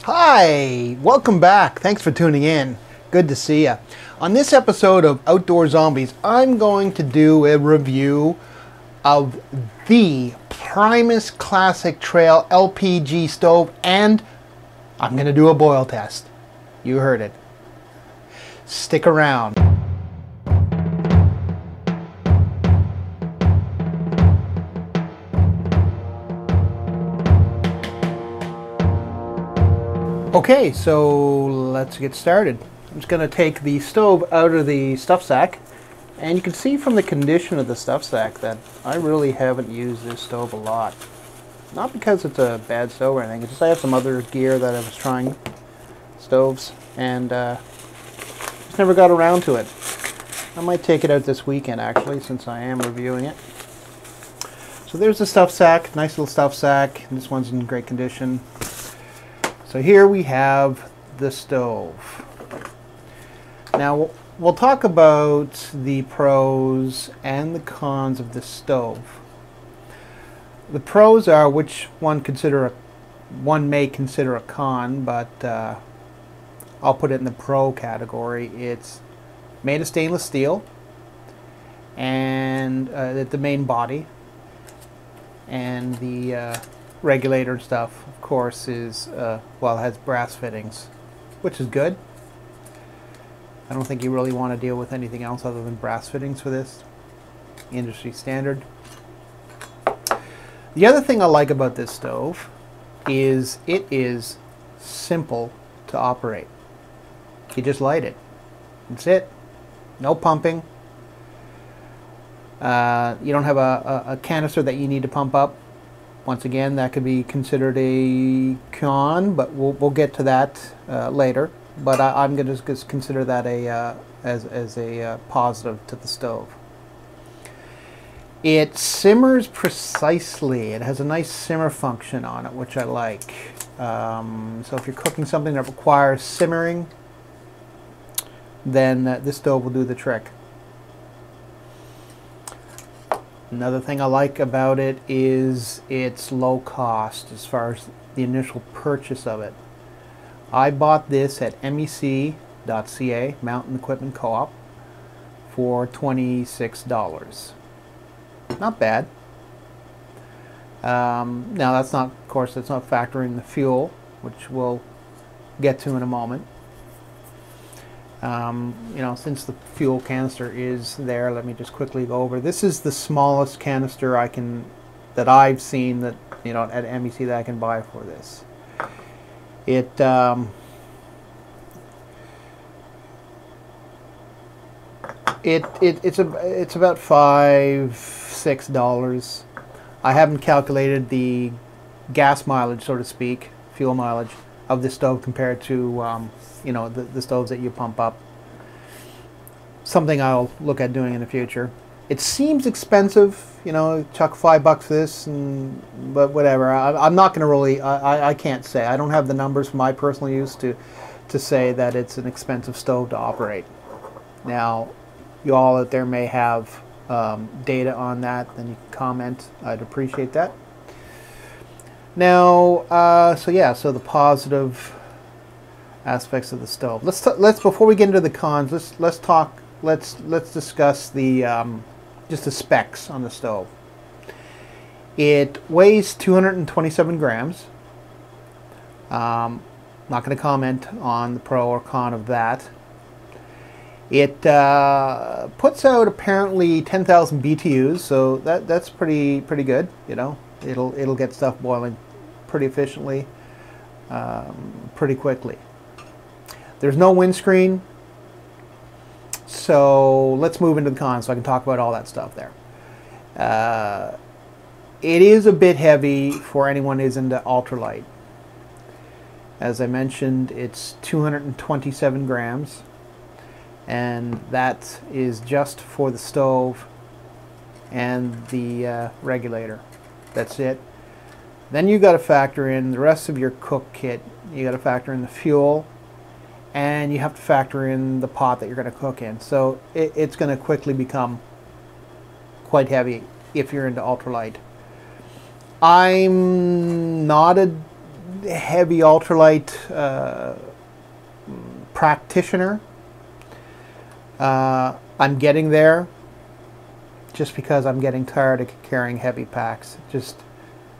Hi, welcome back. Thanks for tuning in. Good to see you. On this episode of Outdoor Zombies, I'm going to do a review of the Primus Classic Trail LPG stove, and I'm going to do a boil test. You heard it. Stick around. Okay, so let's get started. I'm just going to take the stove out of the stuff sack, and you can see from the condition of the stuff sack that I really haven't used this stove a lot. Not because it's a bad stove or anything, it's just I have some other gear that I was trying, stoves, and just never got around to it. I might take it out this weekend actually, since I am reviewing it. So there's the stuff sack, nice little stuff sack. This one's in great condition. So here we have the stove. Now we'll talk about the pros and the cons of this stove. The pros are which one may consider a con, but I'll put it in the pro category. It's made of stainless steel, and the main body, and the regulator and stuff, of course, is well, it has brass fittings, which is good. I don't think you really want to deal with anything else other than brass fittings for this. Industry standard. The other thing I like about this stove is it is simple to operate. You just light it. That's it. No pumping. You don't have a canister that you need to pump up. Once again, that could be considered a con, but we'll get to that later. But I'm going to just consider that as a positive to the stove. It simmers precisely. It has a nice simmer function on it, which I like. So if you're cooking something that requires simmering, then this stove will do the trick. Another thing I like about it is its low cost as far as the initial purchase of it. I bought this at mec.ca, Mountain Equipment Co-op, for $26. Not bad. Now that's not, of course, that's not factoring the fuel, which we'll get to in a moment. You know, since the fuel canister is there, let me just quickly go over. This is the smallest canister that I've seen that, you know, at MEC that I can buy for this. It's about $5–6. I haven't calculated the gas mileage, so to speak, fuel mileage of this stove compared to you know, the stoves that you pump up. Something I'll look at doing in the future. It seems expensive, you know, chuck $5 for this, but whatever. I'm not going to really, I can't say. I don't have the numbers for my personal use to say that it's an expensive stove to operate. Now, you all out there may have data on that, then you can comment. I'd appreciate that. Now, so yeah, so the positive aspects of the stove. Let's before we get into the cons, let's discuss the just the specs on the stove. It weighs 227 grams. Not going to comment on the pro or con of that. It puts out apparently 10,000 BTUs, so that's pretty good. You know, it'll get stuff boiling pretty efficiently, pretty quickly. There's no windscreen, so let's move into the cons so I can talk about all that stuff there. It is a bit heavy for anyone who's into ultralight. As I mentioned, it's 227 grams, and that is just for the stove and the regulator. That's it. Then you got to factor in the rest of your cook kit. You got to factor in the fuel, and you have to factor in the pot that you're going to cook in. So it's going to quickly become quite heavy if you're into ultralight. I'm not a heavy ultralight practitioner. I'm getting there, just because I'm getting tired of carrying heavy packs. It just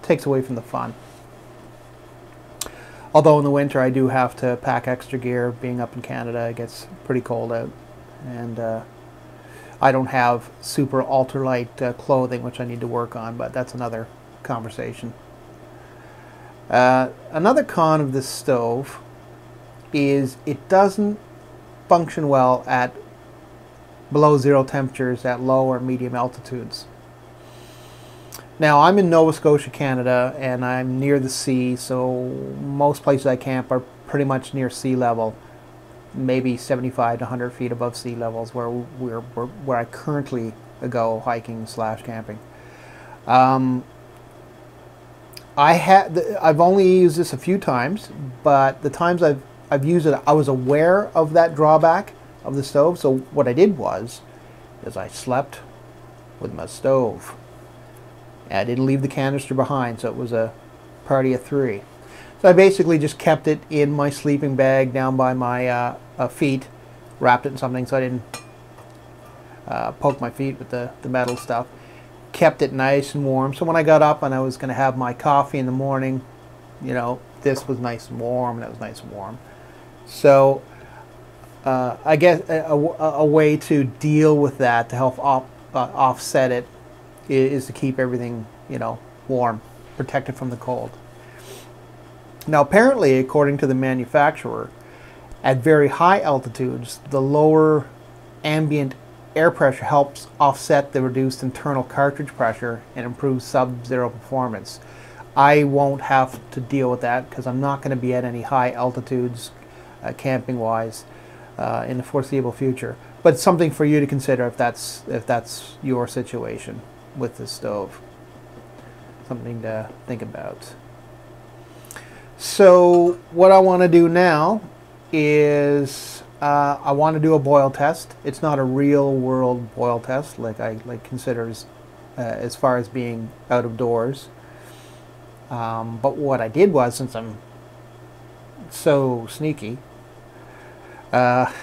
takes away from the fun. Although in the winter I do have to pack extra gear. Being up in Canada, it gets pretty cold out, and I don't have super ultralight clothing, which I need to work on, but that's another conversation. Another con of this stove is it doesn't function well at below zero temperatures at low or medium altitudes. Now, I'm in Nova Scotia, Canada, and I'm near the sea, so most places I camp are pretty much near sea level, maybe 75 to 100 feet above sea levels where I currently go hiking / camping. I've only used this a few times, but the times I've used it, I was aware of that drawback of the stove. So what I did was I slept with my stove. I didn't leave the canister behind, so it was a party of 3. So I basically just kept it in my sleeping bag down by my feet, wrapped it in something so I didn't poke my feet with the metal stuff. Kept it nice and warm, so when I got up and I was going to have my coffee in the morning, you know, this was nice and warm, and it was nice and warm. So I guess a way to deal with that, to help offset it, is to keep everything, you know, warm, protected from the cold. Now, apparently, according to the manufacturer, at very high altitudes, the lower ambient air pressure helps offset the reduced internal cartridge pressure and improves sub-zero performance. I won't have to deal with that because I'm not going to be at any high altitudes camping-wise in the foreseeable future. But something for you to consider if that's your situation with the stove. Something to think about. So what I want to do now is I want to do a boil test. It's not a real world boil test like I consider as far as being out of doors. But what I did was, since I'm so sneaky, that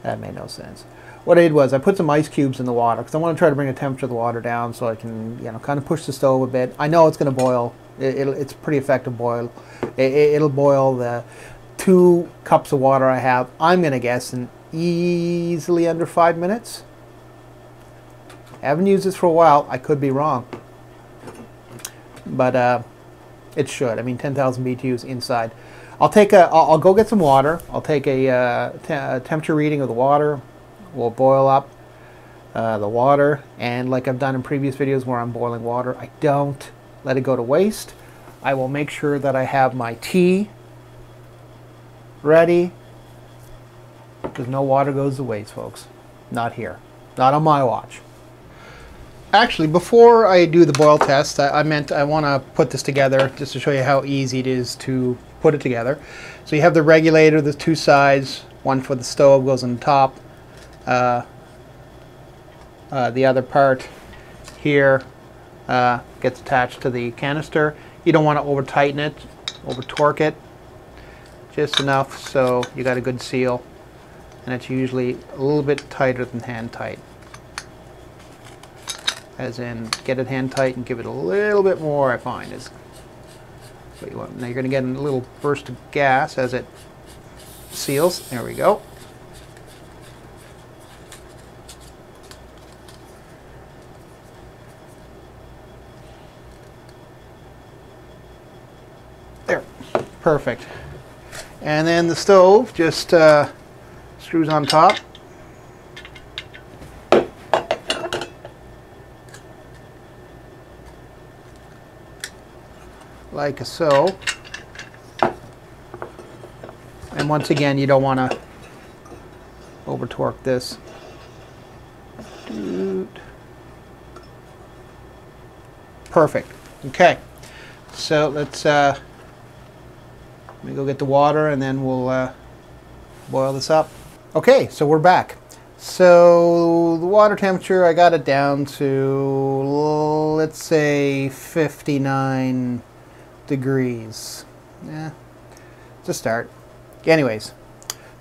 made no sense. What I did was I put some ice cubes in the water because I want to try to bring the temperature of the water down so I can, you know, kind of push the stove a bit. I know it's going to boil. It's a pretty effective boil. It'll boil the 2 cups of water I have. I'm going to guess in easily under 5 minutes. I haven't used this for a while. I could be wrong, but it should. I mean, 10,000 BTUs inside. I'll go get some water. I'll take a temperature reading of the water. We'll boil up the water, and like I've done in previous videos where I'm boiling water, I don't let it go to waste. I will make sure that I have my tea ready, because no water goes to waste, folks. Not here. Not on my watch. Actually, before I do the boil test, I want to put this together just to show you how easy it is to put it together. So you have the regulator, the 2 sides, one for the stove goes on the top. The other part here gets attached to the canister. You don't want to over tighten it, over torque it, just enough so you got a good seal, and it's usually a little bit tighter than hand tight. As in, get it hand tight and give it a little bit more, I find, is what you want. Now you're going to get a little burst of gas as it seals. There we go. There, perfect. And then the stove just screws on top. Like so. And once again, you don't want to over torque this. Perfect. Okay. So let's let me go get the water and then we'll boil this up. Okay, so we're back. So the water temperature, I got it down to, let's say, 59 degrees. Yeah, it's a start. Anyways,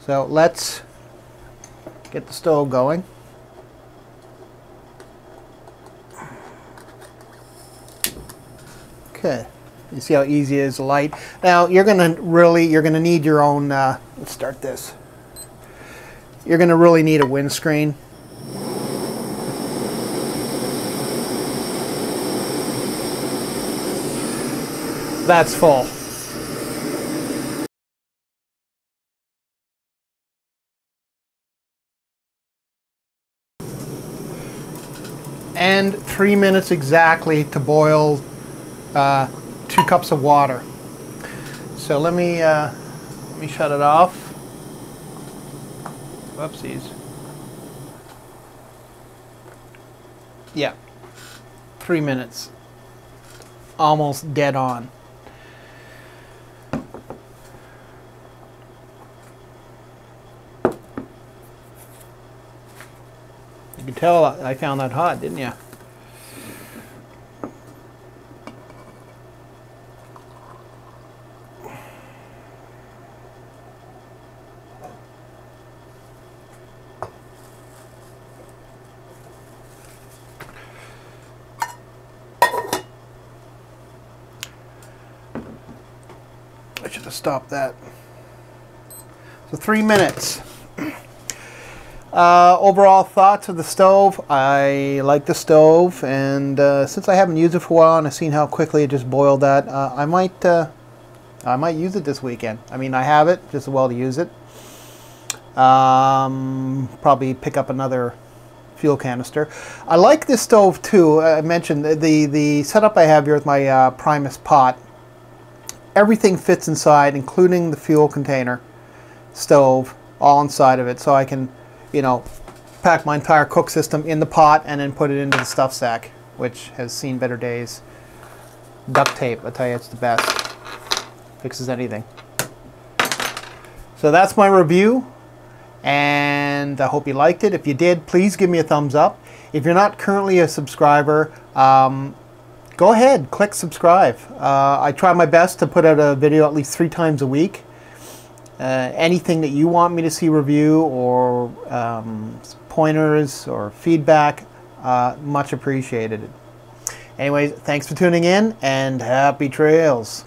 so let's get the stove going. Okay, you see how easy it is to light. Now you're gonna need your own. Let's start this. You're gonna really need a windscreen. That's full. And 3 minutes exactly to boil 2 cups of water. So let me shut it off. Whoopsies. Yeah, 3 minutes. Almost dead on. You can tell I found that hot, didn't you? I should have stopped that. So 3 minutes. Overall thoughts of the stove. I like the stove, and since I haven't used it for a while and I've seen how quickly it just boiled that, I might use it this weekend. I mean, I have it just as well to use it. Probably pick up another fuel canister. I like this stove too. I mentioned the setup I have here with my Primus pot. Everything fits inside, including the fuel container, stove, all inside of it, so I can, you know, pack my entire cook system in the pot and then put it into the stuff sack, which has seen better days. Duct tape, I tell you, it's the best. Fixes anything. So that's my review, and I hope you liked it. If you did, please give me a thumbs up. If you're not currently a subscriber, go ahead, click subscribe. I try my best to put out a video at least 3 times a week. Anything that you want me to see review, or pointers or feedback, much appreciated. Anyways, thanks for tuning in, and happy trails.